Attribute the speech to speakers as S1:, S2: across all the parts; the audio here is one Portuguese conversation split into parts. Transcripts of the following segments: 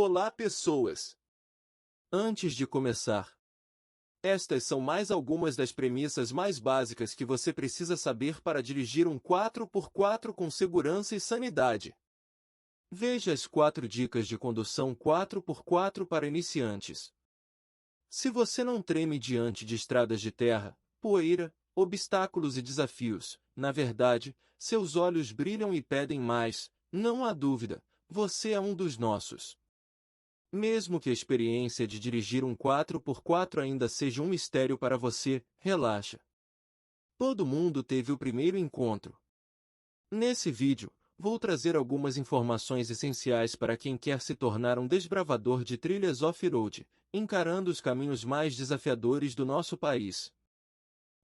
S1: Olá, pessoas! Antes de começar, estas são mais algumas das premissas mais básicas que você precisa saber para dirigir um 4x4 com segurança e sanidade. Veja as 4 dicas de condução 4x4 para iniciantes. Se você não treme diante de estradas de terra, poeira, obstáculos e desafios, na verdade, seus olhos brilham e pedem mais, não há dúvida, você é um dos nossos. Mesmo que a experiência de dirigir um 4x4 ainda seja um mistério para você, relaxa. Todo mundo teve o primeiro encontro. Nesse vídeo, vou trazer algumas informações essenciais para quem quer se tornar um desbravador de trilhas off-road, encarando os caminhos mais desafiadores do nosso país.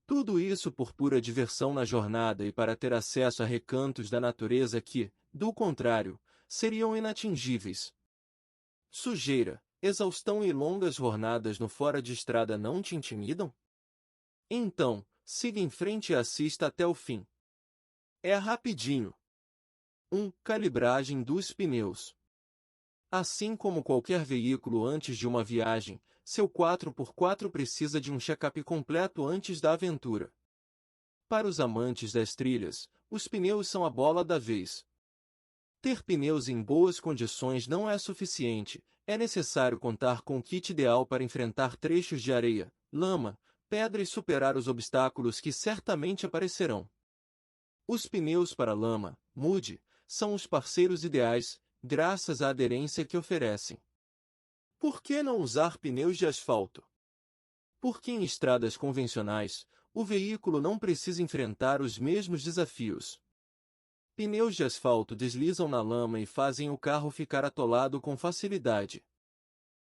S1: Tudo isso por pura diversão na jornada e para ter acesso a recantos da natureza que, do contrário, seriam inatingíveis. Sujeira, exaustão e longas jornadas no fora de estrada não te intimidam? Então, siga em frente e assista até o fim. É rapidinho. 1. Calibragem dos pneus. Assim como qualquer veículo antes de uma viagem, seu 4x4 precisa de um check-up completo antes da aventura. Para os amantes das trilhas, os pneus são a bola da vez. Ter pneus em boas condições não é suficiente, é necessário contar com o kit ideal para enfrentar trechos de areia, lama, pedra e superar os obstáculos que certamente aparecerão. Os pneus para lama, mude, são os parceiros ideais, graças à aderência que oferecem. Por que não usar pneus de asfalto? Porque em estradas convencionais, o veículo não precisa enfrentar os mesmos desafios. Pneus de asfalto deslizam na lama e fazem o carro ficar atolado com facilidade.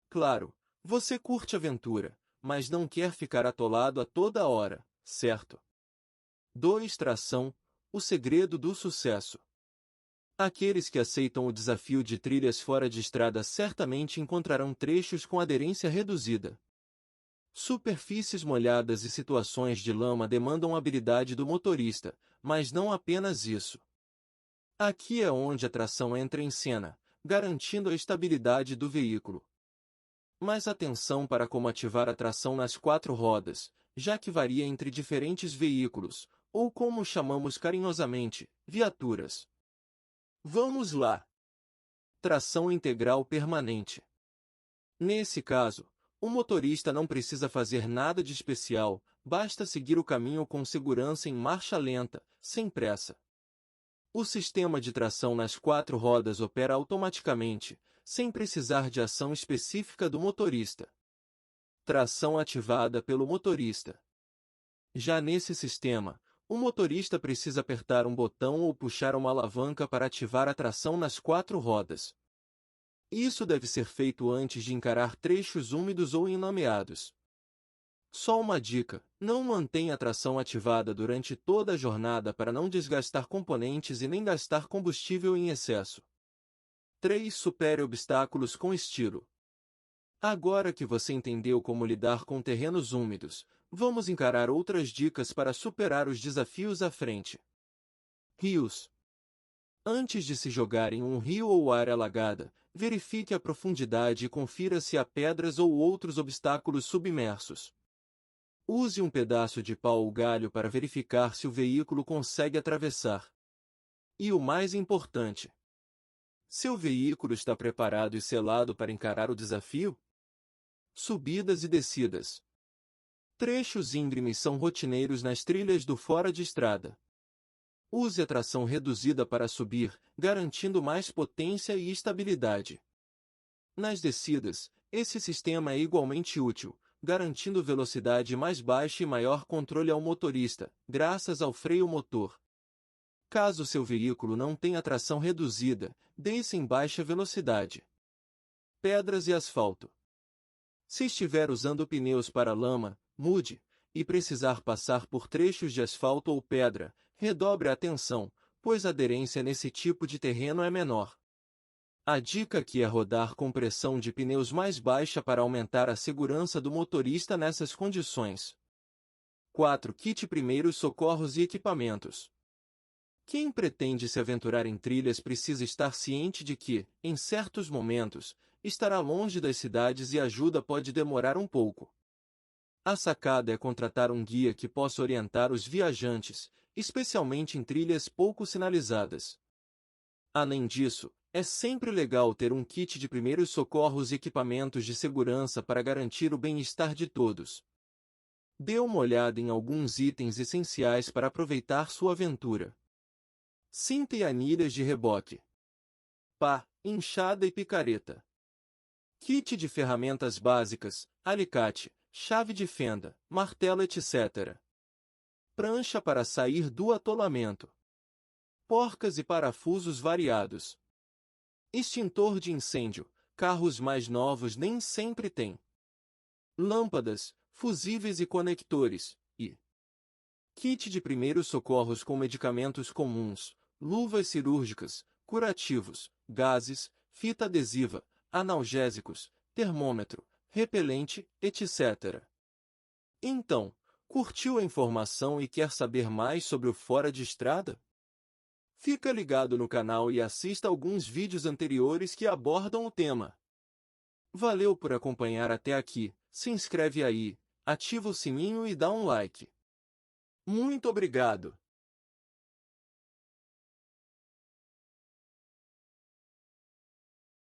S1: Claro, você curte aventura, mas não quer ficar atolado a toda hora, certo? 2. Tração, o segredo do sucesso. Aqueles que aceitam o desafio de trilhas fora de estrada certamente encontrarão trechos com aderência reduzida. Superfícies molhadas e situações de lama demandam a habilidade do motorista, mas não apenas isso. Aqui é onde a tração entra em cena, garantindo a estabilidade do veículo. Mas atenção para como ativar a tração nas 4 rodas, já que varia entre diferentes veículos, ou como chamamos carinhosamente, viaturas. Vamos lá! Tração integral permanente. Nesse caso, o motorista não precisa fazer nada de especial, basta seguir o caminho com segurança em marcha lenta, sem pressa. O sistema de tração nas 4 rodas opera automaticamente, sem precisar de ação específica do motorista. Tração ativada pelo motorista. Já nesse sistema, o motorista precisa apertar um botão ou puxar uma alavanca para ativar a tração nas 4 rodas. Isso deve ser feito antes de encarar trechos úmidos ou inameados. Só uma dica, não mantenha a tração ativada durante toda a jornada para não desgastar componentes e nem gastar combustível em excesso. 3. Supere obstáculos com estilo. Agora que você entendeu como lidar com terrenos úmidos, vamos encarar outras dicas para superar os desafios à frente. Rios. Antes de se jogar em um rio ou área alagada, verifique a profundidade e confira se há pedras ou outros obstáculos submersos. Use um pedaço de pau ou galho para verificar se o veículo consegue atravessar. E o mais importante: seu veículo está preparado e selado para encarar o desafio? Subidas e descidas. Trechos íngremes são rotineiros nas trilhas do fora de estrada. Use a tração reduzida para subir, garantindo mais potência e estabilidade. Nas descidas, esse sistema é igualmente útil, garantindo velocidade mais baixa e maior controle ao motorista, graças ao freio motor. Caso seu veículo não tenha tração reduzida, desça em baixa velocidade. Pedras e asfalto. Se estiver usando pneus para lama, mude, e precisar passar por trechos de asfalto ou pedra, redobre a atenção, pois a aderência nesse tipo de terreno é menor. A dica aqui é rodar com pressão de pneus mais baixa para aumentar a segurança do motorista nessas condições. 4. Kit primeiros socorros e equipamentos. Quem pretende se aventurar em trilhas precisa estar ciente de que, em certos momentos, estará longe das cidades e a ajuda pode demorar um pouco. A sacada é contratar um guia que possa orientar os viajantes, especialmente em trilhas pouco sinalizadas. Além disso, é sempre legal ter um kit de primeiros socorros e equipamentos de segurança para garantir o bem-estar de todos. Dê uma olhada em alguns itens essenciais para aproveitar sua aventura. Cinta e anilhas de reboque. Pá, enxada e picareta. Kit de ferramentas básicas, alicate, chave de fenda, martelo, etc. Prancha para sair do atolamento. Porcas e parafusos variados. Extintor de incêndio, carros mais novos nem sempre têm. Lâmpadas, fusíveis e conectores, e kit de primeiros socorros com medicamentos comuns, luvas cirúrgicas, curativos, gases, fita adesiva, analgésicos, termômetro, repelente, etc. Então, curtiu a informação e quer saber mais sobre o Fora de Estrada? Fica ligado no canal e assista alguns vídeos anteriores que abordam o tema. Valeu por acompanhar até aqui, se inscreve aí, ativa o sininho e dá um like. Muito obrigado!